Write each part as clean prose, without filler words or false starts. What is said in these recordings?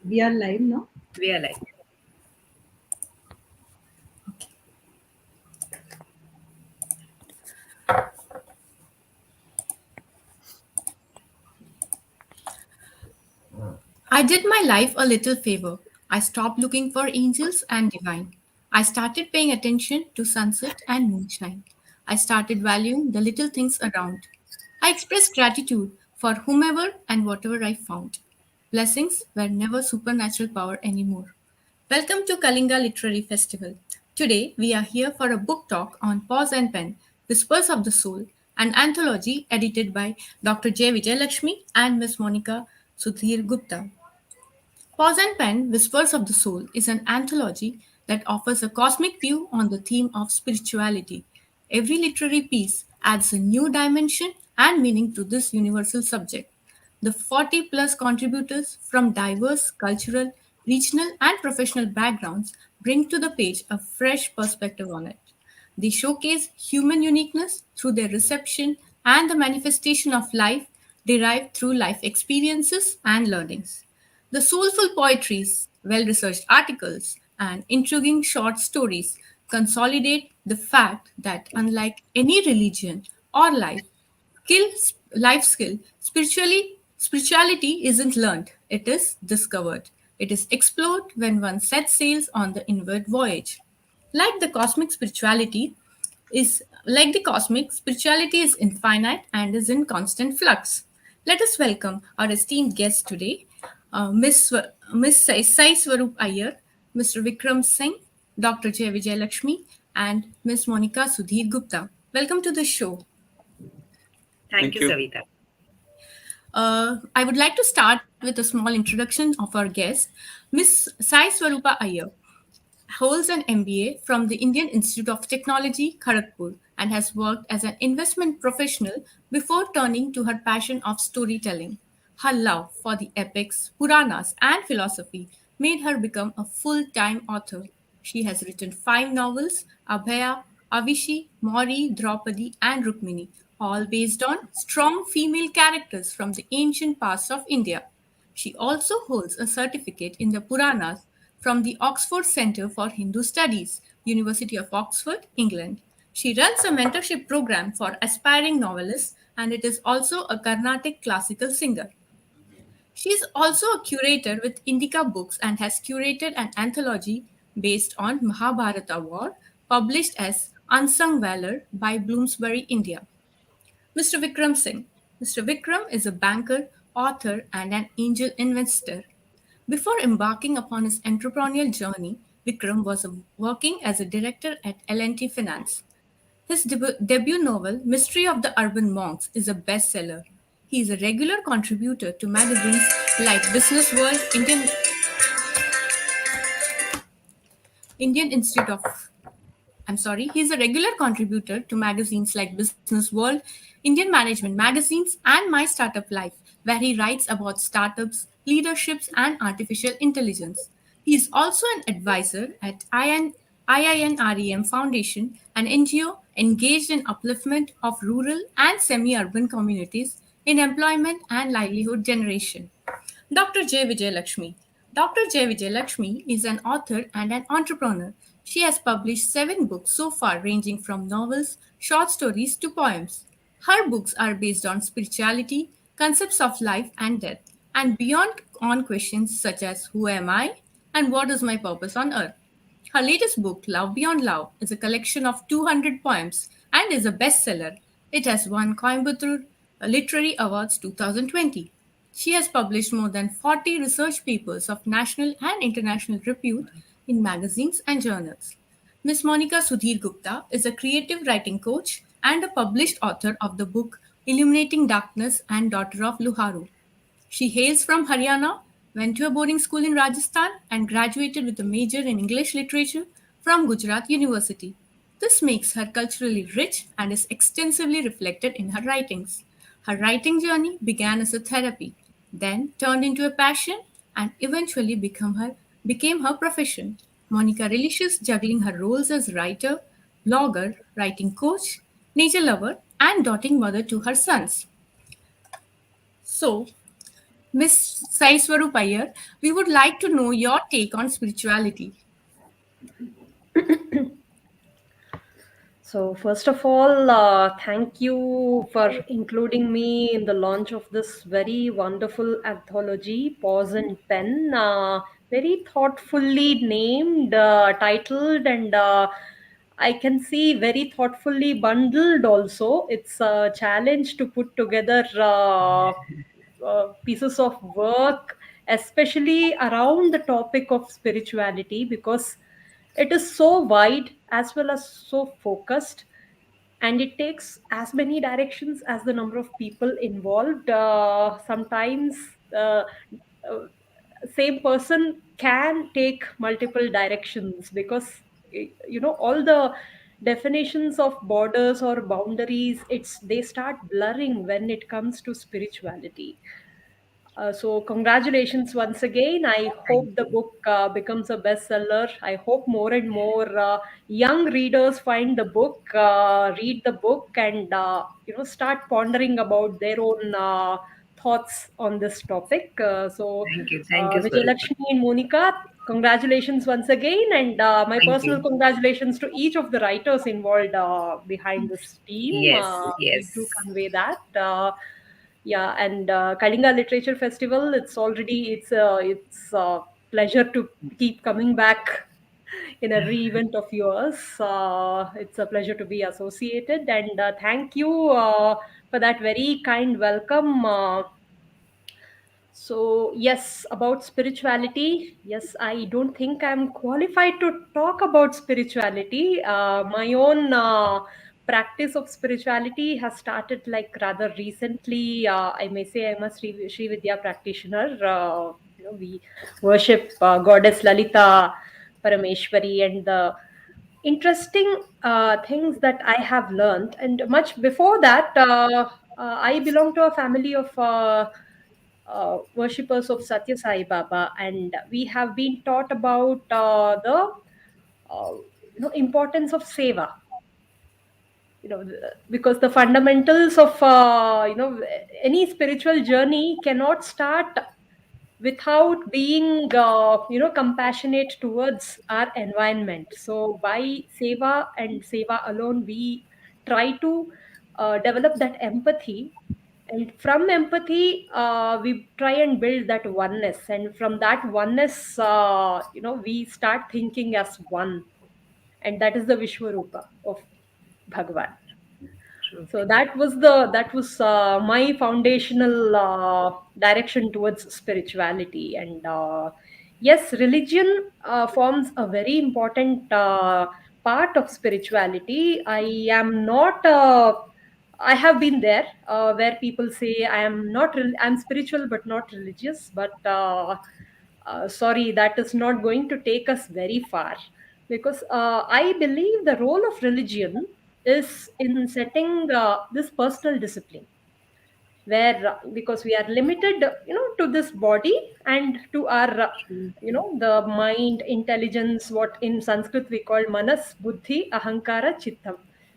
We are live now. We are like, I did my life a little favor. I stopped looking for angels and divine. I started paying attention to sunset and moonshine. I started valuing the little things around. I expressed gratitude for whomever and whatever I found. Blessings were never supernatural power anymore. Welcome to Kalinga Literary Festival. Today we are here for a book talk on Pause and Pen, Whispers of the Soul, an anthology edited by Dr. J. Vijayalakshmi and Miss Monica Sudhir Gupta. Pause and Pen, Whispers of the Soul is an anthology that offers a cosmic view on the theme of spirituality. Every literary piece adds a new dimension and meaning to this universal subject. The 40 plus contributors from diverse cultural, regional, and professional backgrounds bring to the page a fresh perspective on it. They showcase human uniqueness through their reception and the manifestation of life derived through life experiences and learnings. The soulful poetries, well researched articles, and intriguing short stories consolidate the fact that, unlike any religion or skill, life skill, spirituality isn't learned, it is discovered. It is explored when one sets sails on the inward voyage. Like the cosmic spirituality spirituality is infinite and is in constant flux. Let us welcome our esteemed guest today, Miss Saiswaroopa Iyer, Mr. Vikram Singh, Dr. J. Vijayalakshmi, and Miss Monica Sudhir Gupta. Welcome to the show. thank Thank you, you. Savita. I would like to start with a small introduction of our guest, Miss Sai Swarupa Iyer holds an MBA from the Indian Institute of Technology, Kharagpur, and has worked as an investment professional before turning to her passion of storytelling. Her love for the epics, Puranas, and philosophy made her become a full time author. She has written 5 novels: Abhaya, Avishi, Mauri, Draupadi, and Rukmini, all based on strong female characters from the ancient past of India. She also holds a certificate in the Puranas from the Oxford Centre for Hindu Studies, University of Oxford, England. She runs a mentorship program for aspiring novelists, and it is also a Carnatic classical singer. She is also a curator with Indica Books and has curated an anthology based on Mahabharata War, published as Unsung Valor by Bloomsbury, India. Mr. Vikram Singh. Mr. Vikram is a banker, author, and an angel investor. Before embarking upon his entrepreneurial journey, Vikram was working as a director at L&T Finance. His debut novel, Mystery of the Urban Monks, is a bestseller. He is a regular contributor to magazines like Business World, Indian Institute of he's a regular contributor to magazines like Business World, Indian Management Magazines, and My Startup Life, where he writes about startups, leaderships, and artificial intelligence. He is also an advisor at IINREM Foundation, an NGO engaged in upliftment of rural and semi-urban communities in employment and livelihood generation. Dr. J. Vijayalakshmi. Dr. J. Vijayalakshmi is an author and an entrepreneur. She has published 7 books so far, ranging from novels, short stories, to poems. Her books are based on spirituality, concepts of life and death, and beyond on questions such as who am I and what is my purpose on earth. Her latest book, Love Beyond Love, is a collection of 200 poems and is a bestseller. It has won Coimbatore Literary Awards 2020. She has published more than 40 research papers of national and international repute in magazines and journals. Ms. Monica Sudhir Gupta is a creative writing coach and a published author of the book Illuminating Darkness and Daughter of Luharu. She hails from Haryana, went to a boarding school in Rajasthan, and graduated with a major in English literature from Gujarat University. This makes her culturally rich and is extensively reflected in her writings. Her writing journey began as a therapy, then turned into a passion, and eventually became her profession. Monica relishes juggling her roles as writer, blogger, writing coach, nature lover, and doting mother to her sons. So, Miss Saiswaroopa Iyer, we would like to know your take on spirituality. So, first of all, thank you for including me in the launch of this very wonderful anthology, Pause and Pen. Very thoughtfully named, titled, and I can see very thoughtfully bundled also. It's a challenge to put together pieces of work, especially around the topic of spirituality, because it is so wide as well as so focused, and it takes as many directions as the number of people involved. Sometimes uh, uh, same person can take multiple directions, because all the definitions of borders or boundaries, it's they start blurring when it comes to spirituality. So, congratulations once again. I hope Thank the you. book becomes a bestseller. I hope more and more young readers find the book, read the book, and start pondering about their own thoughts on this topic. Thank you. Thank you, Swarupa. Vijayalakshmi and Monica, congratulations once again, and my Thank personal you. congratulations to each of the writers involved behind this team. Yes, We do yes. convey that. Yeah, and Kalinga Literature Festival, it's a pleasure to keep coming back in every event of yours. It's a pleasure to be associated, and thank you for that very kind welcome. So, yes, about spirituality. Yes, I don't think I'm qualified to talk about spirituality. My own practice of spirituality has started like rather recently. I may say I'm a Sri Vidya practitioner. We worship Goddess Lalita Parameshwari, and the interesting things that I have learned. And much before that, I belong to a family of worshippers of Satya Sai Baba, and we have been taught about the uh, importance of seva. Because the fundamentals of any spiritual journey cannot start without being compassionate towards our environment. So by seva and seva alone, we try to develop that empathy, and from empathy we try and build that oneness, and from that oneness we start thinking as one, and that is the Vishwarupa of Bhagavan. True. So that was my foundational direction towards spirituality. And yes, religion forms a very important part of spirituality. I have been there where people say I'm spiritual but not religious, but sorry, that is not going to take us very far, because I believe the role of religion is in setting this personal discipline, where because we are limited to this body and to our True. the mind, intelligence, what in Sanskrit we call manas, buddhi, ahankara, chittam.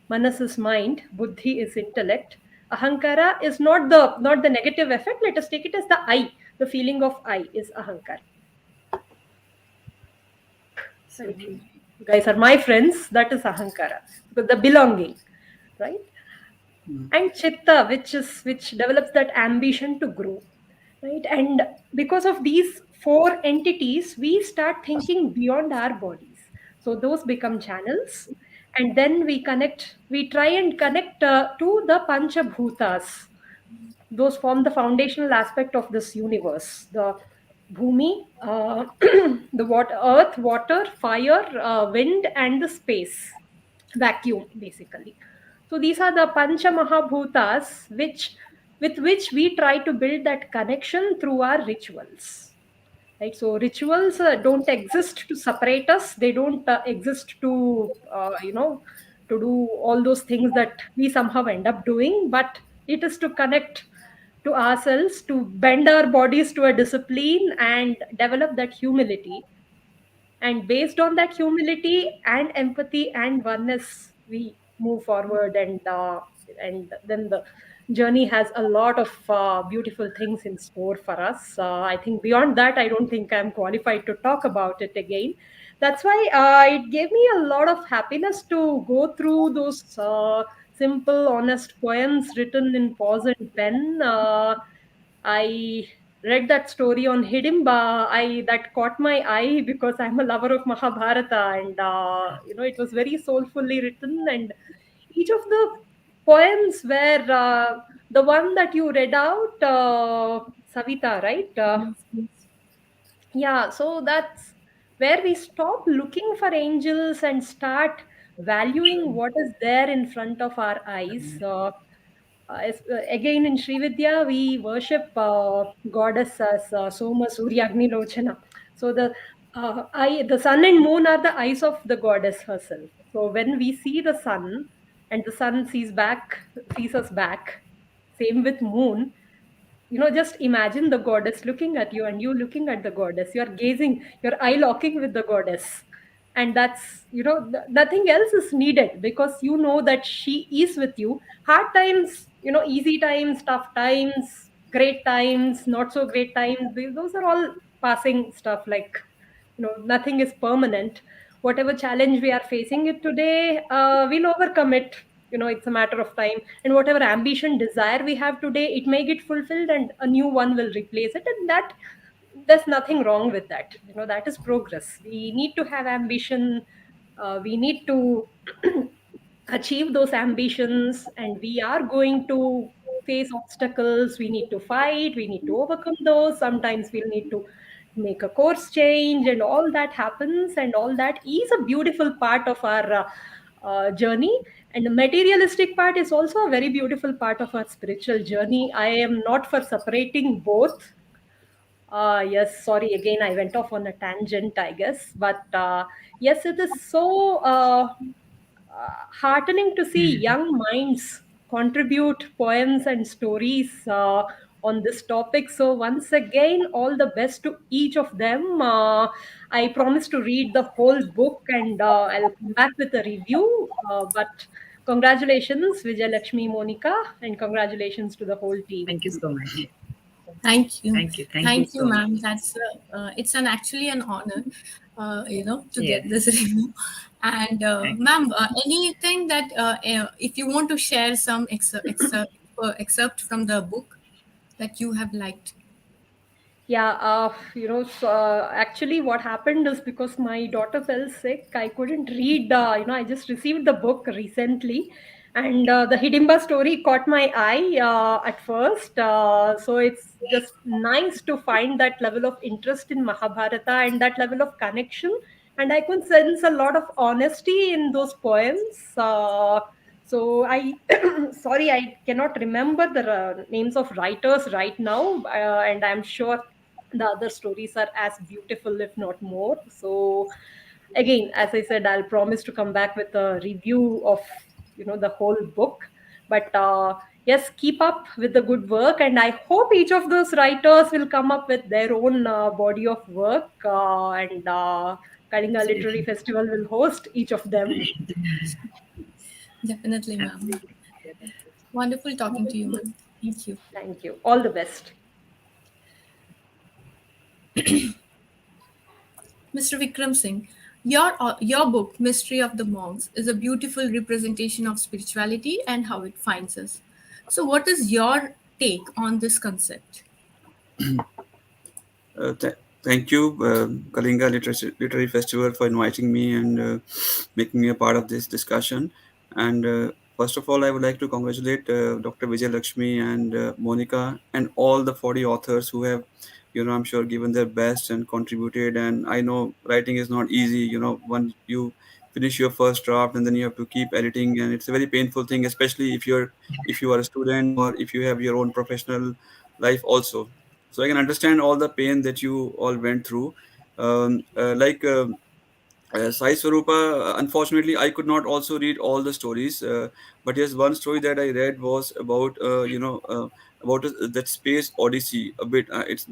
Manas is mind, buddhi is intellect, ahankara is not the negative effect. Let us take it as the I. The feeling of I is ahankara. So And true. you guys are my friends, that is ahankara, because the belonging, right? Mm. And chitta, which develops that ambition to grow, right? And because of these four entities, we start thinking beyond our bodies. So those become channels, and then we try and connect to the panchabhutas. Those form the foundational aspect of this universe: the bhumi, the water, earth, water, fire, wind, and the space, vacuum, basically. So these are the pancha mahabhutas, with which we try to build that connection through our rituals. Right? So rituals don't exist to separate us. They don't exist to do all those things that we somehow end up doing, but it is to connect to ourselves, to bend our bodies to a discipline and develop that humility. And based on that humility and empathy and oneness, we move forward, and then journey has a lot of beautiful things in store for us. I think beyond that, I don't think I'm qualified to talk about it again. That's why it gave me a lot of happiness to go through those simple, honest poems written in pause and pen. I read that story on Hidimba. I that caught my eye because I'm a lover of Mahabharata, and it was very soulfully written. And each of the poems were the one that you read out, Savita, right? Yes, yes. Yeah, so that's where we stop looking for angels and start valuing what is there in front of our eyes. Again, in Sri Vidya, we worship goddess as Soma, Surya, Agni, Lochana. So the sun and moon are the eyes of the goddess herself. So when we see the sun, and the sun sees us back, same with moon. Just imagine the goddess looking at you and you looking at the goddess. You're gazing, you're eye locking with the goddess. And that's, nothing else is needed because you know that she is with you. Hard times, easy times, tough times, great times, not so great times, those are all passing stuff. Like, nothing is permanent. Whatever challenge we are facing it today, we'll overcome it. It's a matter of time. And whatever ambition, desire we have today, it may get fulfilled and a new one will replace it. And that there's nothing wrong with that. That is progress. We need to have ambition. We need to achieve those ambitions, and we are going to face obstacles. We need to fight, we need to overcome those. Sometimes we'll need to make a course change, and all that happens, and all that is a beautiful part of our journey. And the materialistic part is also a very beautiful part of our spiritual journey. I am not for separating both. Yes, sorry, again, I went off on a tangent, I guess. But yes, it is so heartening to see young minds contribute poems and stories on this topic. So, once again, all the best to each of them. I promise to read the whole book and I'll come back with a review. But congratulations, Vijay Lakshmi, Monica, and congratulations to the whole team. Thank you so much. Thank you. Thank you so Ma'am. much. That's it's actually an honor, to Yes. get this review. And Thank ma'am, anything that if you want to share some excerpt from the book that you have liked. Yeah, actually, what happened is because my daughter fell sick, I couldn't read. I just received the book recently, and the Hidimba story caught my eye at first. So it's just nice to find that level of interest in Mahabharata and that level of connection. And I could sense a lot of honesty in those poems. So I, sorry, I cannot remember the names of writers right now, and I'm sure the other stories are as beautiful, if not more. So again, as I said, I'll promise to come back with a review of the whole book. But yes, keep up with the good work, and I hope each of those writers will come up with their own body of work, and Kalinga Literary you. Festival will host each of them. Definitely, ma'am. Absolutely. Wonderful talking to you, ma'am. Thank you. Thank you. All the best. Mr. Vikram Singh, your book, Mystery of the Monks, is a beautiful representation of spirituality and how it finds us. So, what is your take on this concept? Thank you, Kalinga Literary Festival, for inviting me and making me a part of this discussion. And first of all, I would like to congratulate Dr. Vijay Lakshmi and Monica and all the 40 authors who have, I'm sure, given their best and contributed. And I know writing is not easy. Once you finish your first draft and then you have to keep editing, and it's a very painful thing, especially if you are a student or if you have your own professional life also. So I can understand all the pain that you all went through. Like Saiswaroopa, unfortunately, I could not also read all the stories. But yes, one story that I read was about, about that space odyssey. A bit, it's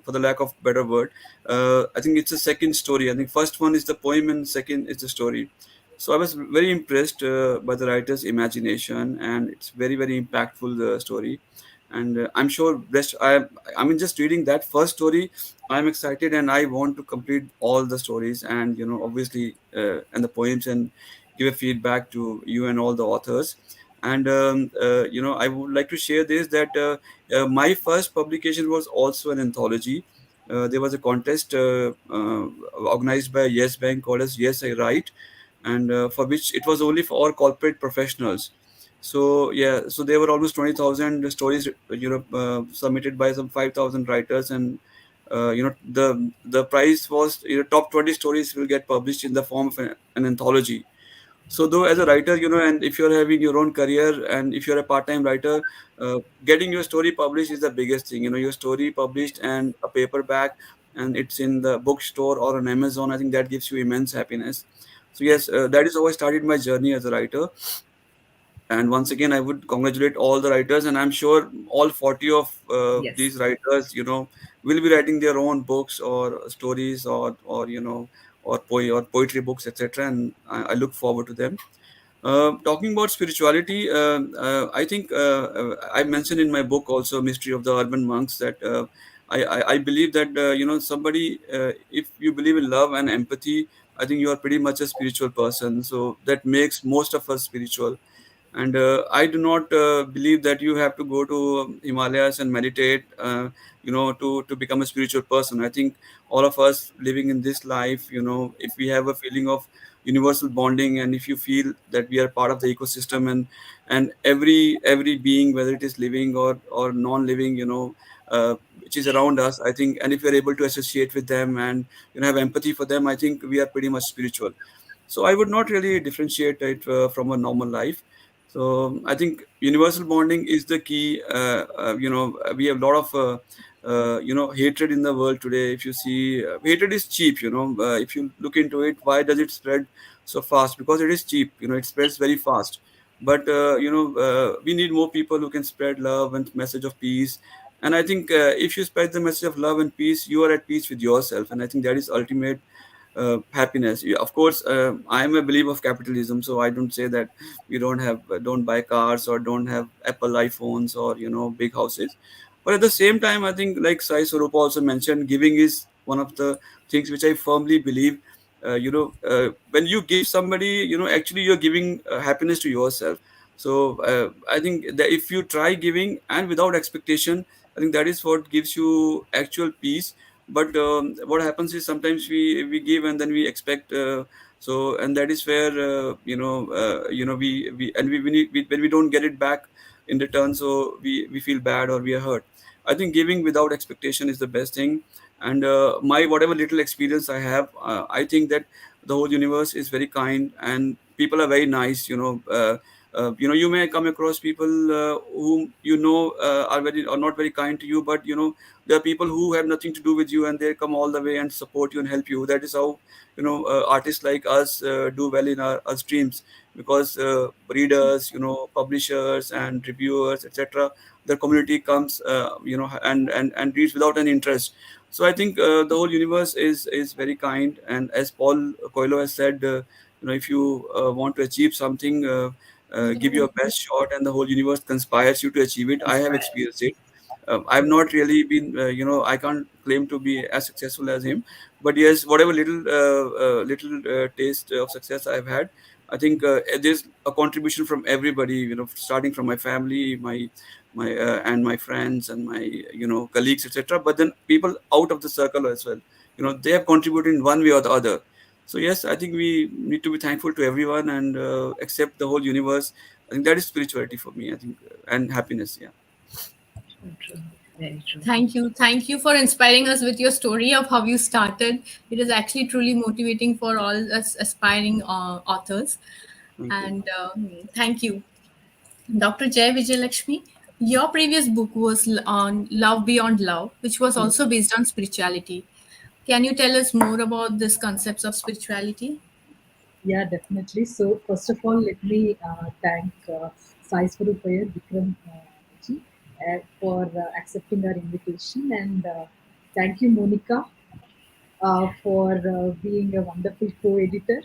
for the lack of better word. I think it's a second story. I think first one is the poem and second is the story. So I was very impressed by the writer's imagination, and it's very very impactful story. And I'm sure rest. I mean, just reading that first story, I'm excited and I want to complete all the stories, and obviously and the poems, and give a feedback to you and all the authors. And I would like to share this, that my first publication was also an anthology. There was a contest organized by Yes Bank called as Yes I Write, and for which it was only for all corporate professionals. So yeah, so there were almost 20,000 stories, submitted by some 5,000 writers, and the prize was, top 20 stories will get published in the form of an anthology. So though as a writer, and if you're having your own career, and if you're a part-time writer, getting your story published is the biggest thing. Your story published and a paperback, and it's in the bookstore or on Amazon, I think that gives you immense happiness. So yes, that is how I started my journey as a writer. And once again, I would congratulate all the writers, and I'm sure all 40 of Yes. these writers, will be writing their own books or stories, or poetry books, etc. And I look forward to them. Talking about spirituality, I think I mentioned in my book also, Mystery of the Urban Monks, that I believe that somebody, if you believe in love and empathy, I think you are pretty much a spiritual person. So that makes most of us spiritual. And I do not believe that you have to go to Himalayas and meditate, to become a spiritual person. I think all of us living in this life, if we have a feeling of universal bonding, and if you feel that we are part of the ecosystem, and every being, whether it is living or non-living, which is around us, I think, and if you're able to associate with them, and have empathy for them, I think we are pretty much spiritual. So I would not really differentiate it from a normal life. So I think universal bonding is the key. We have a lot of hatred in the world today. If you see, hatred is cheap. If you look into it, why does it spread so fast? Because it is cheap. It spreads very fast. But we need more people who can spread love and message of peace. And I think if you spread the message of love and peace, you are at peace with yourself. And I think that is ultimate happiness. Yeah, of course, I am a believer of capitalism, so I don't say that we don't buy cars or don't have Apple iPhones or big houses. But at the same time, I think, like Sai Swarupa also mentioned, giving is one of the things which I firmly believe. When you give somebody, actually you're giving happiness to yourself. So I think that if you try giving and without expectation, I think that is what gives you actual peace. But what happens is sometimes we give and then we expect, and that is where when we don't get it back in return, so we feel bad or we are hurt. I think giving without expectation is the best thing. And my whatever little experience I have, I think that the whole universe is very kind and people are very nice. You may come across people whom are not very kind to you, but there are people who have nothing to do with you and they come all the way and support you and help you. That is how artists like us do well in our streams, because readers, publishers and reviewers, etc., the community comes and reads without an interest. So I think the whole universe is very kind. And as Paul Coelho has said, if you want to achieve something, give your best shot and the whole universe conspires you to achieve it. I have Inspired. experienced it. I've not really been, I can't claim to be as successful as him, but yes, whatever little taste of success I've had, I think there's a contribution from everybody, starting from my family, my and my friends and my colleagues, etc. But then people out of the circle as well, they have contributed in one way or the other. So yes, I think we need to be thankful to everyone and accept the whole universe. I think that is spirituality for me. I think and happiness. Yeah. True, true. Very true. Thank you. Thank you for inspiring us with your story of how you started. It is actually truly motivating for all us aspiring authors. Thank you. And thank you. Dr. Jay Vijayalakshmi, your previous book was on Love Beyond Love, which was also based on spirituality. Can you tell us more about these concepts of spirituality? Yeah, definitely. So, first of all, let me thank Saiswaroopa Iyer Vikram ji for accepting our invitation, and thank you, Monica, for being a wonderful co-editor.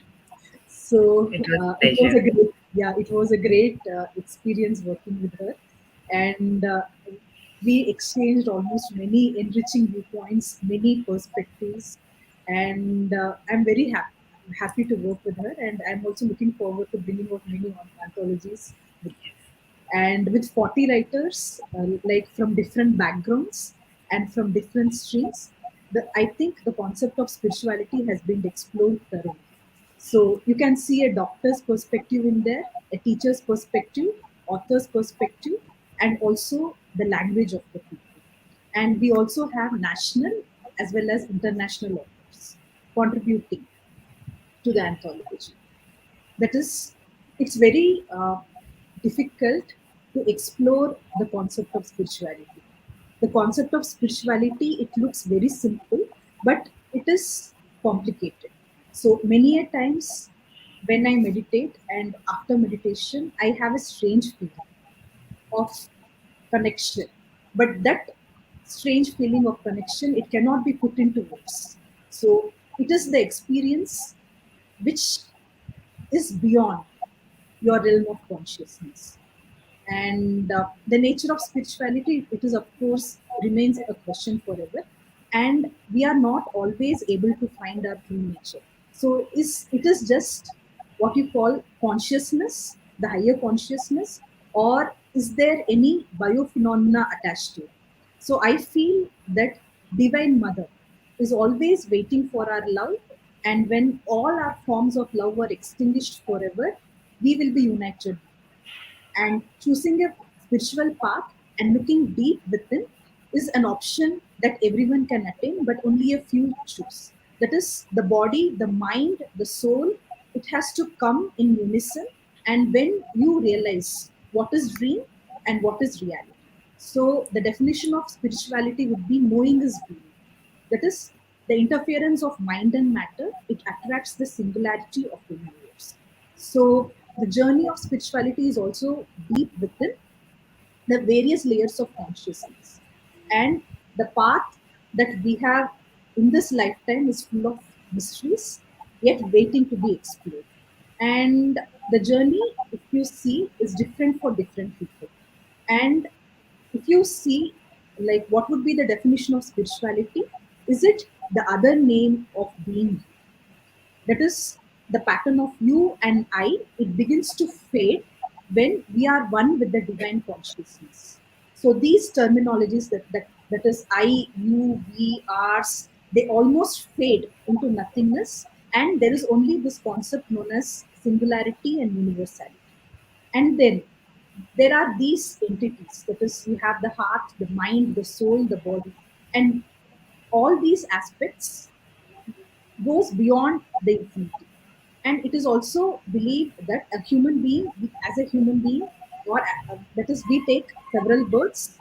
So It was a it was pleasure. a great, yeah, it was a great experience working with her, and we exchanged almost many enriching viewpoints, many perspectives, and I'm very happy to work with her, and I'm also looking forward to bringing out many anthologies with her. And with 40 writers, like from different backgrounds and from different streams, I think the concept of spirituality has been explored thoroughly. So you can see a doctor's perspective in there, a teacher's perspective, author's perspective, and also the language of the people. And we also have national as well as international authors contributing to the anthology. That is, it's very difficult to explore the concept of spirituality. The concept of spirituality, it looks very simple, but it is complicated. So many a times when I meditate and after meditation, I have a strange feeling of connection. But that strange feeling of connection, it cannot be put into words. So it is the experience which is beyond your realm of consciousness. And the nature of spirituality, it is of course remains a question forever, and we are not always able to find our true nature. So is it is just what you call consciousness, the higher consciousness, or is there any biophenomena attached to it? So I feel that Divine Mother is always waiting for our love, and when all our forms of love are extinguished forever, we will be united. And choosing a spiritual path and looking deep within is an option that everyone can attain, but only a few choose. That is the body, the mind, the soul. It has to come in unison. And when you realize what is dream and what is reality. So the definition of spirituality would be knowing is being. That is the interference of mind and matter. It attracts the singularity of the universe. So the journey of spirituality is also deep within the various layers of consciousness. And the path that we have in this lifetime is full of mysteries, yet waiting to be explored. And the journey, if you see, is different for different people. And if you see, like, what would be the definition of spirituality? Is it the other name of being? That is the pattern of you and I. It begins to fade when we are one with the divine consciousness. So these terminologies that is I, you, we, ours, they almost fade into nothingness, and there is only this concept known as singularity and universality. And then there are these entities, that is, you have the heart, the mind, the soul, the body, and all these aspects goes beyond the infinity. And it is also believed that a human being, as a human being, or that is, we take several births,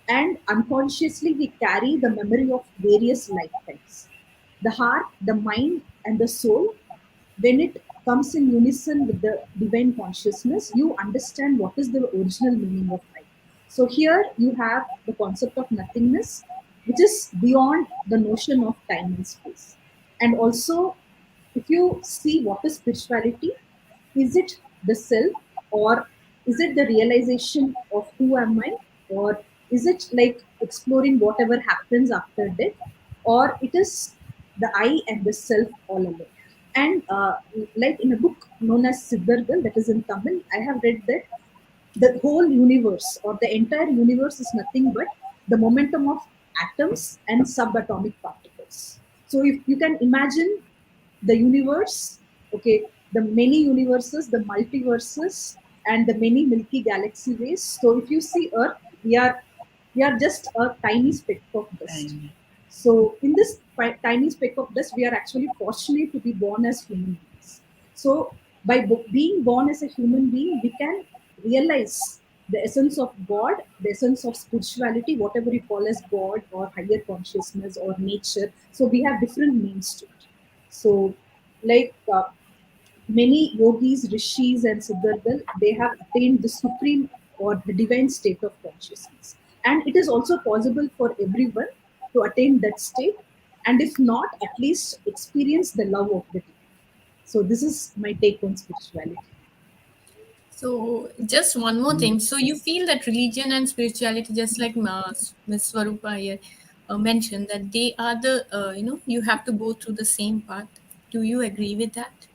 and unconsciously we carry the memory of various lifetimes. The heart, the mind, and the soul, when it comes in unison with the divine consciousness, you understand what is the original meaning of life. So here you have the concept of nothingness, which is beyond the notion of time and space. And also, if you see what is spirituality, is it the self, or is it the realization of who am I, or is it like exploring whatever happens after death, or it is the I and the self all alone? And like in a book known as Siddhargal, that is in Tamil, I have read that the whole universe or the entire universe is nothing but the momentum of atoms and subatomic particles. So if you can imagine the universe, okay, the many universes, the multiverses, and the many Milky Galaxy ways. So if you see Earth, we are just a tiny speck of dust. And So in this tiny speck of dust, we are actually fortunate to be born as human beings. So by being born as a human being, we can realize the essence of God, the essence of spirituality, whatever you call as God or higher consciousness or nature. So we have different names to it. So, like many yogis, rishis, and siddharthas, they have attained the supreme or the divine state of consciousness. And it is also possible for everyone to attain that state, and if not, at least experience the love of the divine. So this is my take on spirituality. So, just one more thing. So, you feel that religion and spirituality, just like Ms. Swarupa here mentioned, that they are you have to go through the same path. Do you agree with that?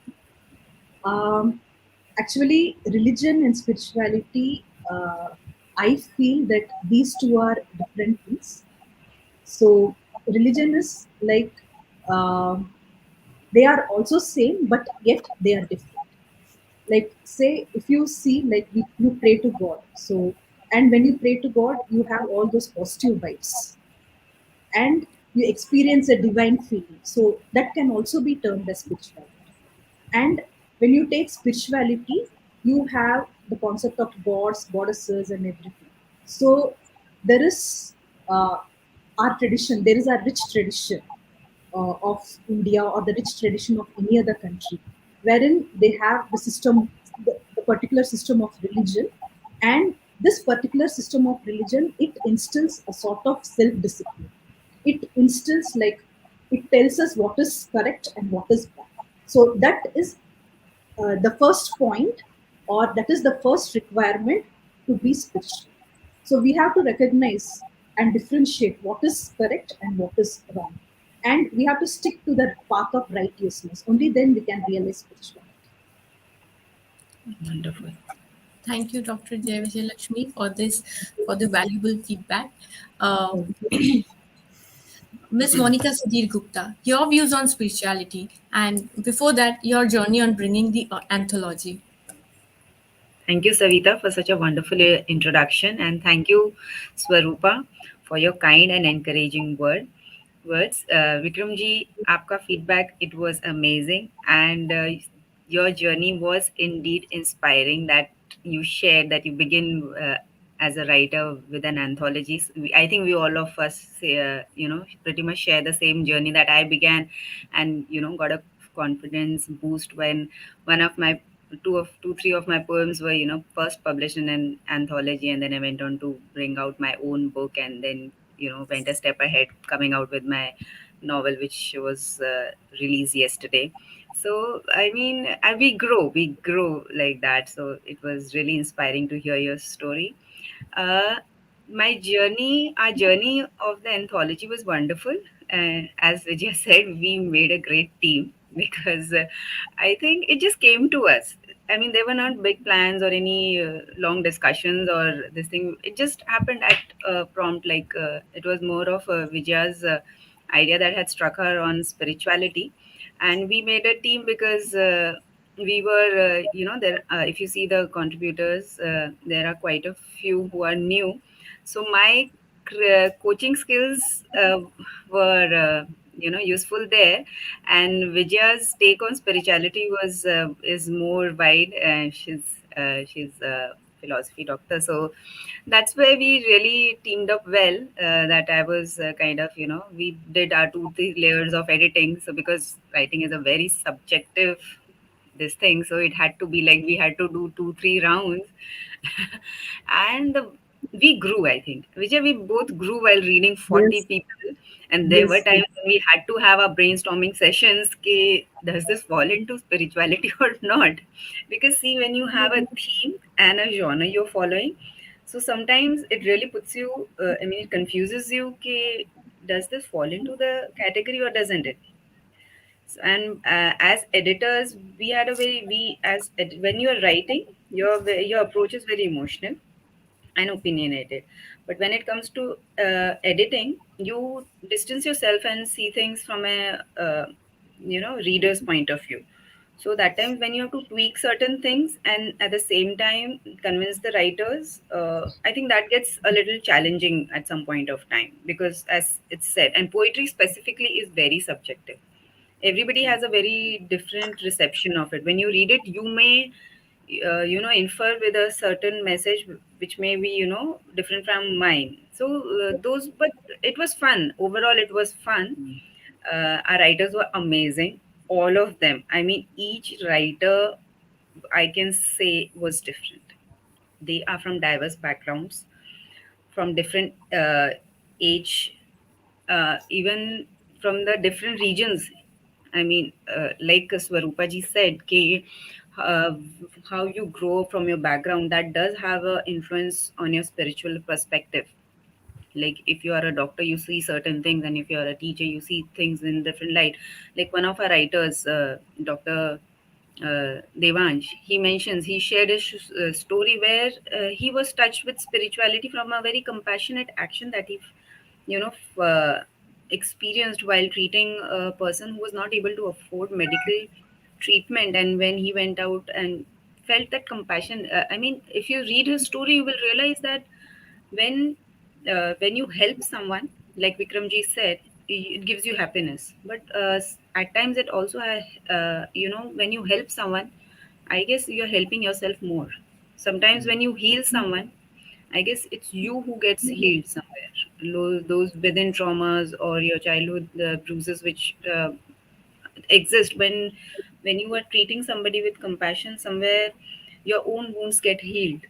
Um, Actually, religion and spirituality, I feel that these two are different things. So religion is like, um, they are also same, but yet they are different. Like, say if you see, like, you pray to God. So, and when you pray to God, you have all those positive vibes, and you experience a divine feeling. So that can also be termed as spirituality. And when you take spirituality, you have the concept of gods, goddesses, and everything. So there is, uh, our tradition, there is a rich tradition of India, or the rich tradition of any other country, wherein they have the system, the particular system of religion. And this particular system of religion, it instills a sort of self-discipline. It instills, like, it tells us what is correct and what is bad. So that is the first point, or that is the first requirement to be spiritual. So we have to recognize and differentiate what is correct and what is wrong. And we have to stick to the path of righteousness. Only then we can realize spirituality. Wonderful. Thank you, Dr. Jai Lakshmi, for this, for the valuable feedback. Uh, Thank you. Ms. Monica Sudhir Gupta, your views on spirituality, and before that, your journey on bringing the anthology. Thank you, Savita, for such a wonderful introduction, and thank you, Swarupa, for your kind and encouraging words. Vikramji, आपका feedback, it was amazing, and your journey was indeed inspiring. That you shared that you begin as a writer with an anthology. I think we all of us, pretty much share the same journey that I began, and got a confidence boost when one of my three of my poems were first published in an anthology, and then I went on to bring out my own book, and then went a step ahead, coming out with my novel, which was released yesterday. So I mean, we grow like that. So it was really inspiring to hear your story. uh, our journey of the anthology was wonderful. As Vijay said, we made a great team because I think it just came to us. I mean, there were not big plans or any long discussions or this thing. It just happened at prompt. Like it was more of Vijaya's idea that had struck her on spirituality, and we made a team because we were, there. If you see the contributors, there are quite a few who are new. So my coaching skills were, useful there, and Vijaya's take on spirituality was is more wide. She's a philosophy doctor, so that's where we really teamed up well. That I was kind of, we did our 2 3 layers of editing. So because writing is a very subjective this thing, so it had to be like we had to do 2 3 rounds. and we grew, I think, Vijay, we both grew while reading 40 Yes, people. And there were yes, times when we had to have our brainstorming sessions. Does this fall into spirituality or not? Because see, when you have a theme and a genre you're following, so sometimes it really puts you, I mean, it confuses you. Does this fall into the category or doesn't it? So, and as editors, we had a very we as when you are writing, your approach is very emotional and opinionated. But when it comes to editing, you distance yourself and see things from a reader's point of view. So that times when you have to tweak certain things and at the same time convince the writers, I think that gets a little challenging at some point of time, because as it's said, and poetry specifically is very subjective. Everybody has a very different reception of it. When you read it, you may infer with a certain message which may be different from mine. So those but it was fun. Overall, it was fun. Our writers were amazing, all of them. I mean, each writer, I can say, was different. They are from diverse backgrounds, from different age, even from the different regions. I mean, like Swarupa ji said, uh, how you grow from your background, that does have a influence on your spiritual perspective. Like if you are a doctor, you see certain things, and if you are a teacher, you see things in different light. Like one of our writers, Dr. Devansh, he shared a story where he was touched with spirituality from a very compassionate action that he experienced while treating a person who was not able to afford medical treatment. And when he went out and felt that compassion, I mean, if you read his story, you will realize that when when you help someone, like Vikramji said, it gives you happiness. But at times it also when you help someone, I guess you're helping yourself more. Sometimes when you heal someone, I guess it's you who gets healed somewhere. Those within traumas or your childhood bruises, which exist when you are treating somebody with compassion, somewhere your own wounds get healed.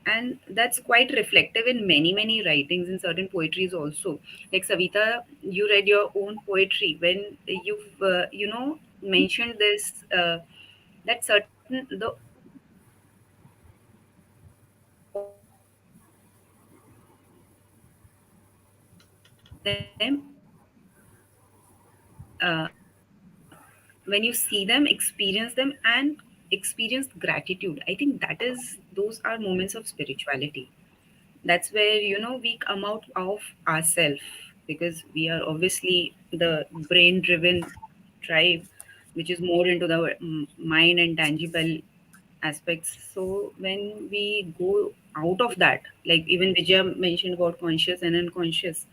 And that's quite reflective in many writings, in certain poetries also. Like Savita, you read your own poetry when you've mentioned this, that certain the old stories that we have from our childhood, when you see them, experience them, and experience gratitude, I think those are moments of spirituality. That's where we come out of ourselves, because we are obviously the brain driven tribe, which is more into the mind and tangible aspects. So when we go out of that, like even Vijaya mentioned about conscious and unconscious,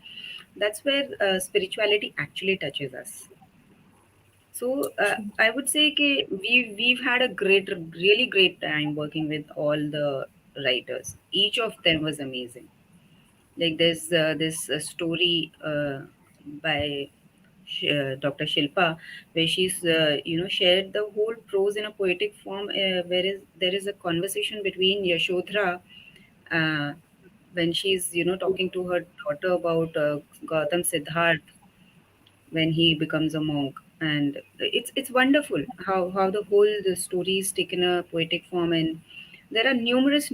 that's where spirituality actually touches us. So I would say we've had a really great time working with all the writers. Each of them was amazing. Like there's this story by Dr. Shilpa, where she's shared the whole prose in a poetic form, where there is a conversation between Yashodhara, uh, when she's talking to her daughter about Gautam Siddharth when he becomes a monk. And it's wonderful how the story is taken a poetic form. And there are numerous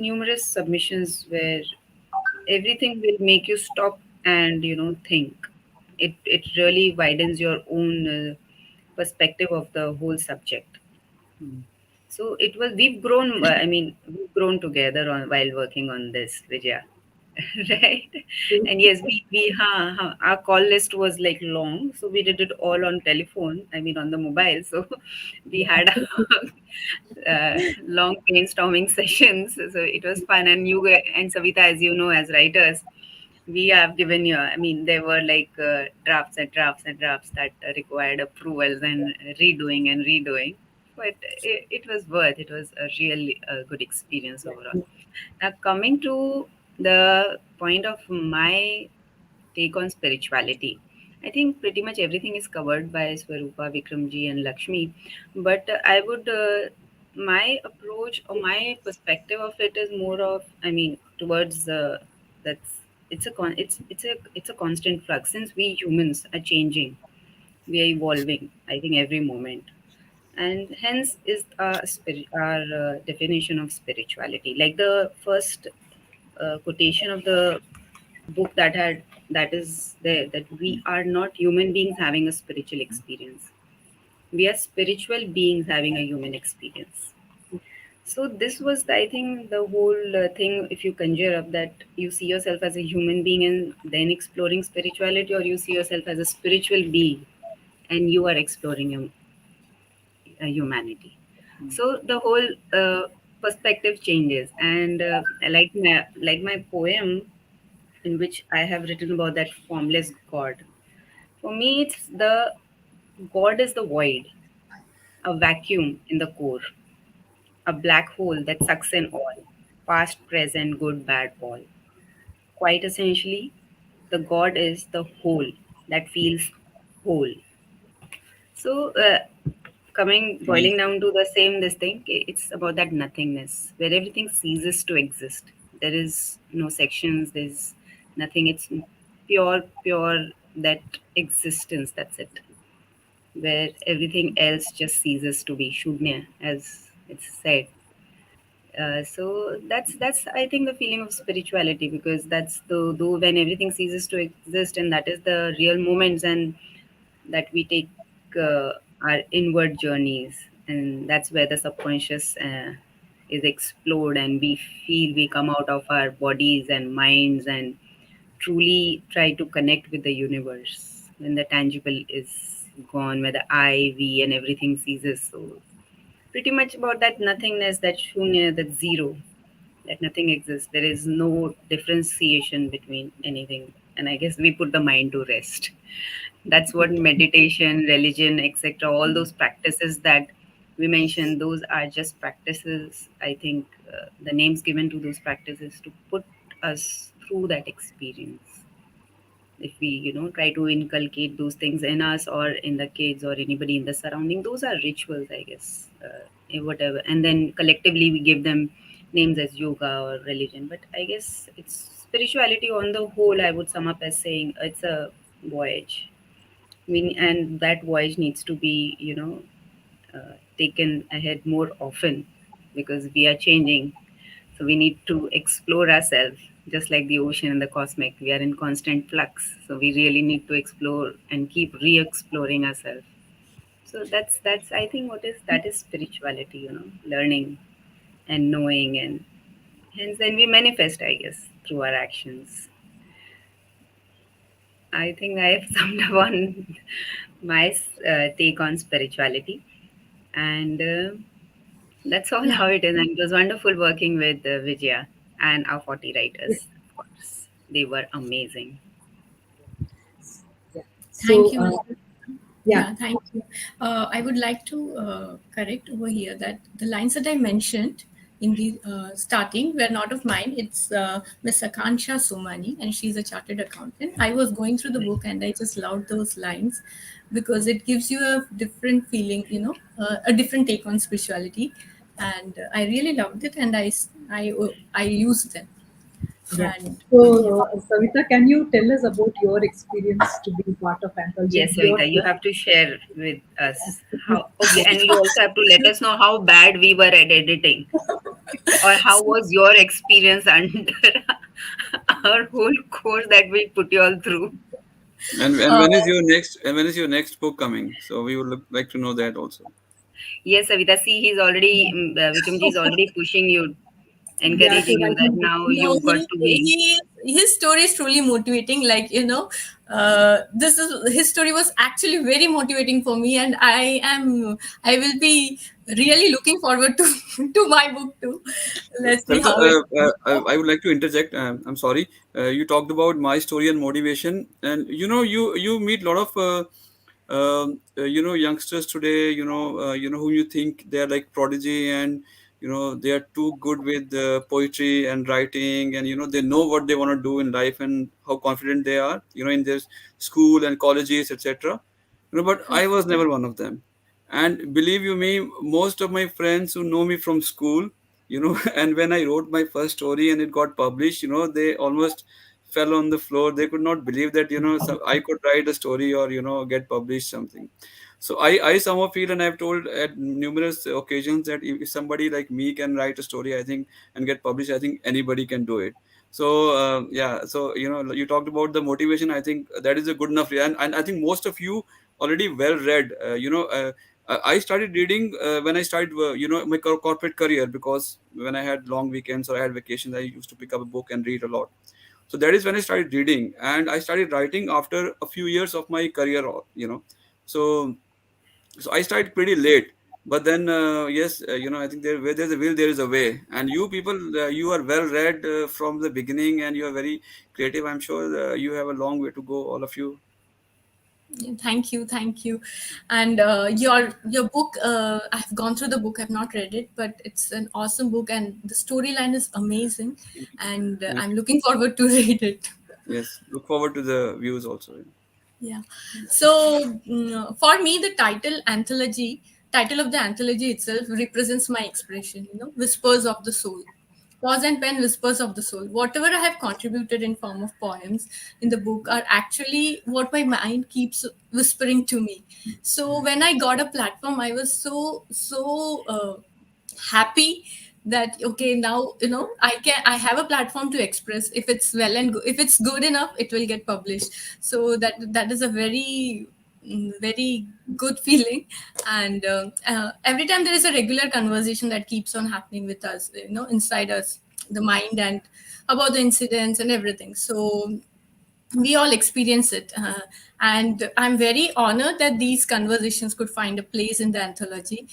submissions where everything will make you stop and think. It really widens your own perspective of the whole subject. So we've grown together while working on this, Vijaya. Right. And yes, our call list was like long, so we did it all on telephone, I mean on the mobile. So we had long brainstorming sessions, so it was fun. And and Savita, as you know, as writers, we have given you, I mean, there were like drafts and drafts and drafts that required approvals and redoing, but it was it was a really good experience overall. Now, coming to the point of my take on spirituality, I think pretty much everything is covered by Swarupa, Vikramji, and Lakshmi. But I would, my approach or my perspective of it is more of, I mean, towards that's it's a constant flux. Since we humans are changing, we are evolving. I think every moment, and hence is our definition of spirituality. Like the first quotation of the book that is there, that we are not human beings having a spiritual experience, we are spiritual beings having a human experience. So this was, I think, the whole thing. If you conjure up that you see yourself as a human being and then exploring spirituality, or you see yourself as a spiritual being and you are exploring humanity. So the whole perspective changes. And like my poem, in which I have written about that formless God. For me, it's the God is the void, a vacuum in the core, a black hole that sucks in all, past, present, good, bad, all. Quite essentially, the God is the whole that feels whole. So, boiling Nice. down to the same this thing, it's about that nothingness where everything ceases to exist. There is no sections, there's nothing. It's pure that existence. That's it. where everything else just ceases to be shunya, as it's said. So that's I think the feeling of spirituality, because that's the though when everything ceases to exist, and that is the real moments, and that we take our inward journeys, and that's where the subconscious is explored, and we feel we come out of our bodies and minds and truly try to connect with the universe when the tangible is gone, where the I, we, and everything ceases. So pretty much about that nothingness, that shunya, that zero, that nothing exists. There is no differentiation between anything. And I guess we put the mind to rest. That's what meditation, religion, etc., all those practices that we mentioned, those are just practices. I think the names given to those practices to put us through that experience. If we, try to inculcate those things in us or in the kids or anybody in the surrounding, those are rituals, I guess, whatever. And then collectively we give them names as yoga or religion. But I guess it's spirituality on the whole. I would sum up as saying it's a voyage. And that voyage needs to be, taken ahead more often, because we are changing. So we need to explore ourselves, just like the ocean and the cosmic. We are in constant flux. So we really need to explore and keep re-exploring ourselves. So that's I think what is that is spirituality, learning and knowing, and hence then we manifest, I guess, through our actions. I think I have summed up on my take on spirituality, and that's all Yeah. how it is. And it was wonderful working with Vijaya and our 40 writers, of course. They were amazing. Yeah. Thank So, you, Mr. yeah, Yeah, thank you. I would like to correct over here that the lines that I mentioned in the starting were not of mine. It's Miss Akansha Somani, and she's a chartered accountant. I was going through the book and I just loved those lines because it gives you a different feeling, a different take on spirituality. And I really loved it, and I used them. yeah. And yeah. So, Savita, can you tell us about your experience to be part of anthology Yes, and your Savita, you have to share with us how. Okay, and you also have to let us know how bad we were at editing, or how was your experience under our whole course that we put you all through. And Uh, when is your next book coming? So we would like to know that also. Yes, Savita, see, Vikramji is already pushing you, yeah, to encouraging you write that a book? now No, you've got to be. his story is truly motivating. Like, this is his story was actually very motivating for me, and I will be really looking forward to to my book too. Let's see Savita, how it. I would like to interject. I'm sorry. You talked about my story and motivation, and you meet a lot of youngsters today. Whom you think they are like prodigy, and they are too good with poetry and writing, and they know what they want to do in life and how confident they are. In their school and colleges, etc. But I was never one of them. And believe you me, most of my friends who know me from school, and when I wrote my first story and it got published, they almost fell on the floor. They could not believe that I could write a story or get published something. So I somehow feel, and I've told at numerous occasions, that if somebody like me can write a story, I think, and get published, I think anybody can do it. So yeah, so you talked about the motivation. I think that is a good enough, and I think most of you already well read. I started reading when I started, my corporate career, because when I had long weekends or I had vacations, I used to pick up a book and read a lot. So that is when I started reading, and I started writing after a few years of my career. So I started pretty late. But then, yes, I think where there's a will, there is a way. And you people, you are well read from the beginning, and you are very creative. I'm sure you have a long way to go, all of you. Thank you, thank you. And your book, I've gone through the book. I've not read it, but it's an awesome book, and the storyline is amazing. And Yes, I'm looking forward to read it. yes. Look forward to the views also. Yeah. So for me, the title of the anthology itself represents my expression. Whispers of the soul. Pause and pen, whispers of the soul. Whatever I have contributed in form of poems in the book are actually what my mind keeps whispering to me. So when I got a platform, I was so happy that okay, now I have a platform to express. If it's well and if it's good enough, it will get published. So that is a very good feeling. And every time there is a regular conversation that keeps on happening with us, inside us, the mind, and about the incidents and everything. So we all experience it. And I'm very honored that these conversations could find a place in the anthology,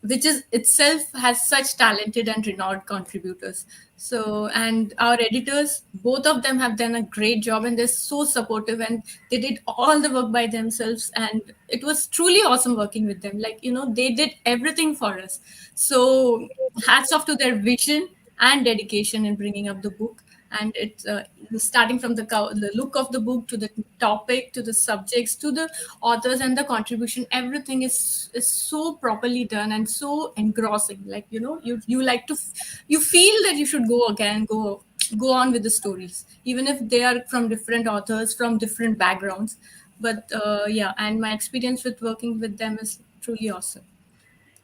which is itself has such talented and renowned contributors. So, and our editors, both of them have done a great job, and they're so supportive, and they did all the work by themselves. And it was truly awesome working with them. Like, they did everything for us. So, hats off to their vision and dedication in bringing up the book. And it's starting from the look of the book, to the topic, to the subjects, to the authors and the contribution, everything is so properly done and so engrossing. Like, you like to you feel that you should go again, go on with the stories, even if they are from different authors, from different backgrounds. But yeah, and my experience with working with them is truly awesome.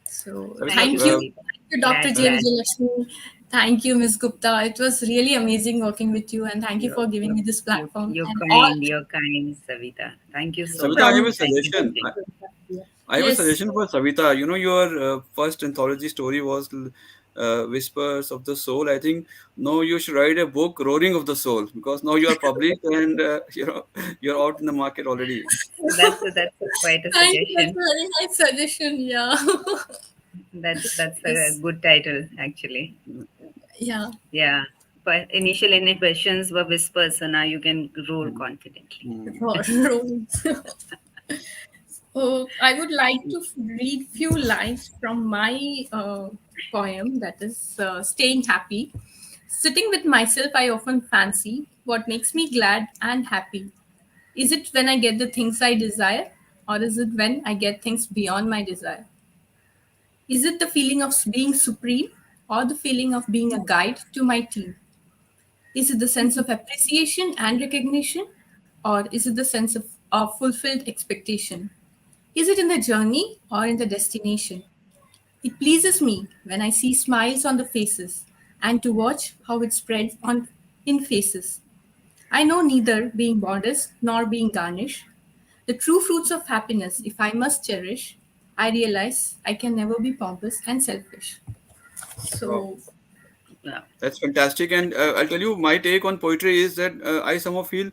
So Savita, Thank you, thank you. Savita. Thank you, Dr. J. Glad. Vijayalakshmi. Thank you, Ms. Gupta. It was really amazing working with you, and thank you yeah. for giving me this You, platform. you're And all kind. You're kind, Savita. Thank you so Savita, I much. have a from Thank you for suggestion. being. Yeah. I have a yes, suggestion for Savita. You know, your first anthology story was Whispers of the Soul. I think now you should write a book, Roaring of the Soul, because now you are published and you're out in the market already. That's quite a thank you. That's suggestion. a very nice suggestion. Yeah, That's a yes, good title actually. yeah. Yeah. But initial inhibitions were whispers, so now you can roar Mm. confidently. Mm. Roles. So I would like to read few lines from my poem, that is Staying Happy. Sitting with myself, I often fancy what makes me glad and happy. Is it when I get the things I desire, or is it when I get things beyond my desire? Is it the feeling of being supreme, or the feeling of being a guide to my team? Is it the sense of appreciation and recognition, or is it the sense of fulfilled expectation? Is it in the journey or in the destination? It pleases me when I see smiles on the faces and to watch how it spreads on in faces. I know neither being modest nor being garnished. The true fruits of happiness, if I must cherish, I realize I can never be pompous and selfish. Wow. So, Yeah. That's fantastic. And I'll tell you, my take on poetry is that I somehow feel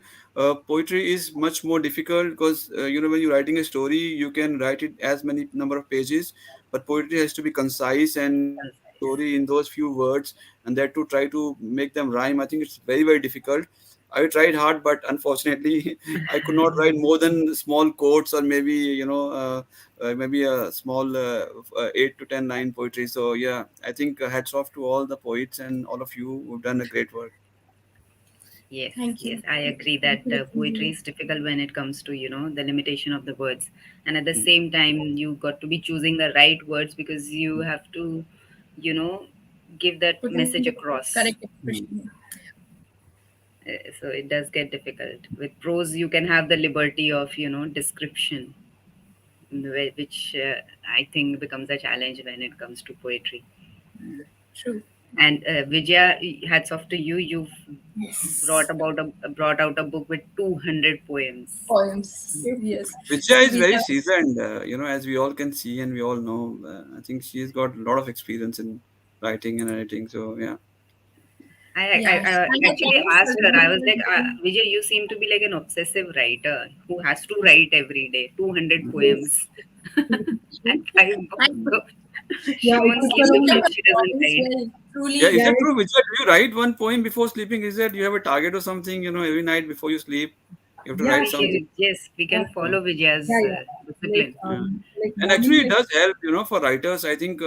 poetry is much more difficult because, when you're writing a story, you can write it as many number of pages, but poetry has to be concise and tell a story in those few words, and that to try to make them rhyme. I think it's very, very difficult. I tried hard, but unfortunately, I could not write more than small quotes or maybe, maybe a small 8 to 10 line poetry. So yeah, I think hats off to all the poets and all of you who've done a great work. Yes, thank yes, you. I agree Thank that you, poetry Lakshmi. is difficult when it comes to, the limitation of the words. And at the Mm. same time, you got to be choosing the right words because you Mm. have to, you know, give that Putting message the across. correct Mm. expression. So it does get difficult. With prose, you can have the liberty of, description, which I think becomes a challenge when it comes to poetry. True. And Vijaya, hats off to you. You've Yes. brought out a book with 200 poems. Poems. Yes. Vijaya is We very have. seasoned, as we all can see and we all know. I think she's got a lot of experience in writing and editing. So yeah. Yes. I And the actually poems asked her. I was like, are Vijay, you seem to be like an obsessive writer who has to write every day, 200 Mm. yes. poems and 5 books. And So Yeah, she it won't took sleep most around. of if our she doesn't poems write. were Yeah, is truly Yeah, that true, Vijaya? Do you write one poem before sleeping? Is that you have a target or something? Every night before you sleep, you have to yeah, write actually, something. Yes, we uh, can follow yeah, Vijaya's yeah. Like discipline. Yeah. like And morning, actually, it like does help, for writers. I think,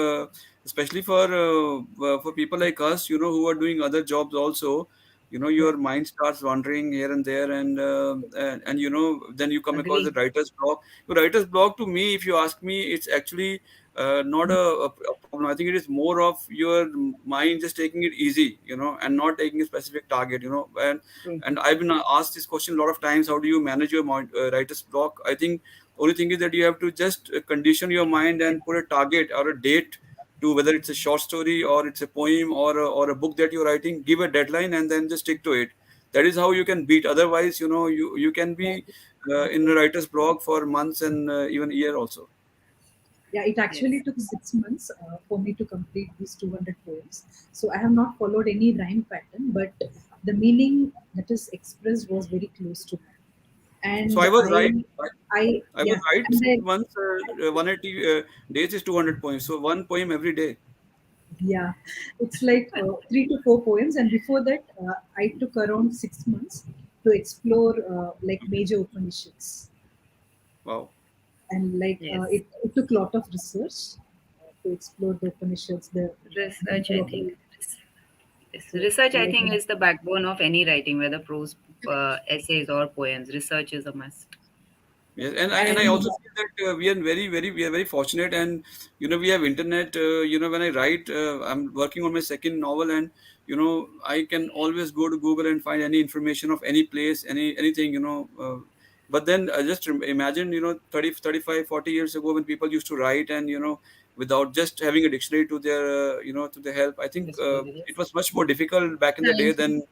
especially for people like us, who are doing other jobs also. your mind starts wandering here and there, and then you come across the Agree. writer's block. The writer's block, to me, if you ask me, it's actually not a problem. I think it is more of your mind just taking it easy, and not taking a specific target, True. and I've been asked this question a lot of times: how do you manage your mind, writer's block? I think only thing is that you have to just condition your mind and put a target or a date to whether it's a short story or it's a poem or a book that you're writing. Give a deadline and then just stick to it. That is how you can beat. Otherwise, you can be in a writer's block for months and even a year also. Yeah, it actually Yes. took 6 months for me to complete these 200 poems. So I have not followed any rhyme pattern, but the meaning that is expressed was very close to me. So And I was right. I was yeah, right. and Six then, months, 180 days is 200 poems. So one poem every day. yeah, it's like 3 to 4 poems. And before that, I took around 6 months to explore like major Upanishads. Wow. And like Yes. it took a lot of research to explore the Upanishads, the Research, meaning I of think. it. Yes. So Research, I like think, is the backbone of any writing, whether prose, essays, or poems. Research is a must. Yes, and I and also feel that we are very fortunate, and we have internet. When I write, I'm working on my second novel, and I can always go to Google and find any information of any place, anything. But then I just imagine, 30, 35, 40 years ago when people used to write, and without just having a dictionary to their to their help. I think Disclosure, it yes. was much more difficult back in the day Right. than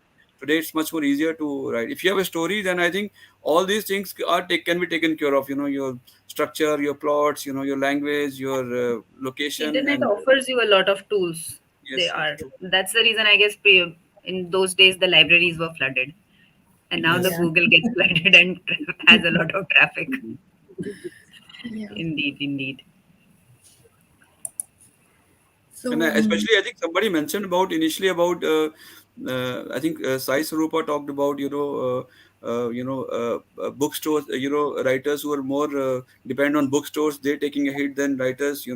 today. It's much more easier to write. If you have a story, then I think all these things can be taken care of, your structure, your plots, your language, your location, Internet and offers you a lot of tools. They yes, yes, are. true. That's the reason, I guess, in those days the libraries were flooded, and now the Yes. yeah, Google gets flooded and has a lot of traffic. Yeah. Indeed, indeed. And So, especially, I think somebody mentioned about initially about I think Saiswaroopa talked about bookstores, writers who are more depend on bookstores, they're taking a hit than writers,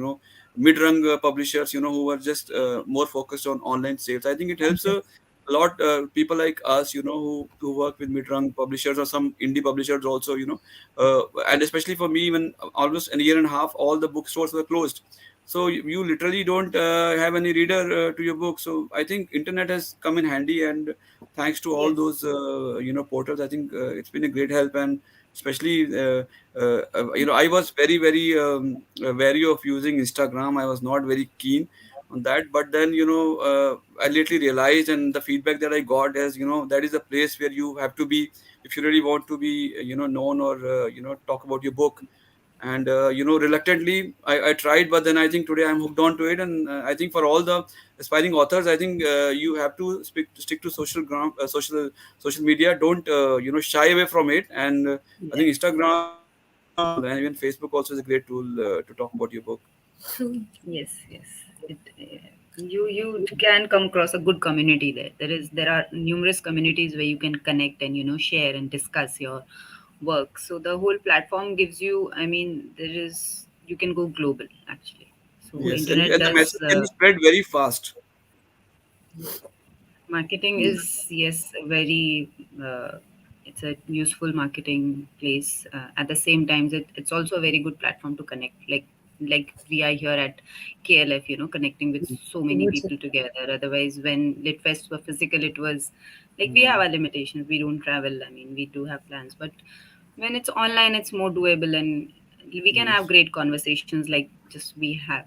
mid-rung publishers, who are just more focused on online sales. I think it helps a lot, people like us, who work with mid-rung publishers or some indie publishers also, and especially for me, even almost a year and a half, all the bookstores were closed. So you literally don't have any reader to your book. So I think internet has come in handy, and thanks to all Yes. those portals, I think it's been a great help. And especially I was very very wary of using Instagram. I was not very keen on that, but then I lately realized, and the feedback that I got is, that is a place where you have to be if you really want to be known, or talk about your book. And reluctantly I tried, but then I think today I'm hooked on to it. And I think for all the aspiring authors, I think you have to stick to social media. Don't shy away from it. And I think Yes. Instagram is a great tool, and even Facebook also is a great tool to talk about your book. true. Yes, yes. You can come across a good community there. There are numerous communities where you can connect and share and discuss your work. So the whole platform gives you. I mean, you can go global actually. So Yes, and, internet and the does. message can be spread very fast. Marketing is, yes, very. It's a useful marketing place. At the same time, it's also a very good platform to connect. Like we are here at KLF, connecting with so many virtual. people together. Otherwise, when Litfests were physical, it was like we have our limitations. We don't travel. I mean, we do have plans, but when it's online, it's more doable, and we can have Yes, great conversations like just we have.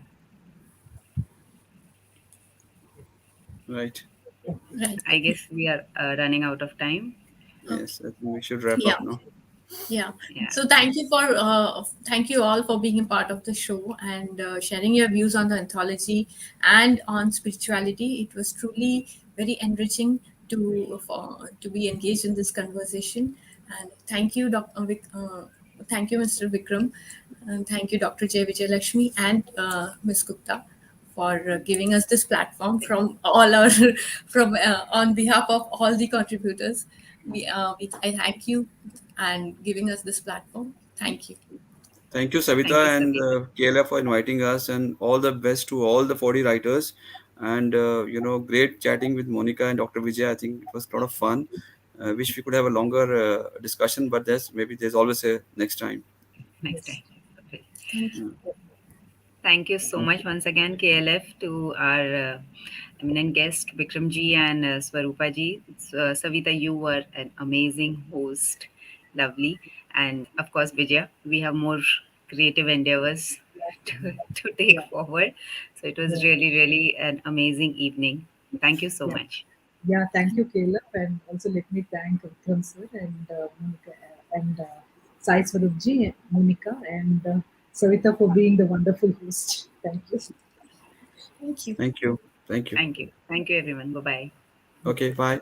right. Right. I guess we are running out of time. Okay. Yes, I think we should wrap Yeah. up now. Yeah. Yeah. So thank you all for being a part of the show and sharing your views on the anthology and on spirituality. It was truly very enriching to be engaged in this conversation. And thank you, thank you, Mr. Vikram, and thank you, Dr. J. Vijayalakshmi and Ms. Gupta for giving us this platform from all our from on behalf of all the contributors. I thank you and giving us this platform. Thank you. Thank you, Thank you, Savita and Savita. Kayla, for inviting us, and all the best to all the 40 writers. And great chatting with Monica and Dr. Vijay. I think it was a lot of fun. Wish we could have a longer discussion, but there's always a next time. Next Yes. time. Okay. Thank you. Yeah. Thank you so Thank much you. once again, KLF, to our eminent guest, Vikram ji and Swarupa ji. Savita, you were an amazing host. Lovely. And of course, Vijaya, we have more creative endeavors to take Yeah. forward. So it was Yeah. really, really an amazing evening. Thank you so Yeah. much. Yeah, thank you, Caleb, and also let me thank Vikram sir and Monica and Sai Swarupji, Monica, and Savita for being the wonderful host. Thank you. Thank you. Thank you. Thank you. Thank you. Thank you, everyone. Bye bye. Okay, bye.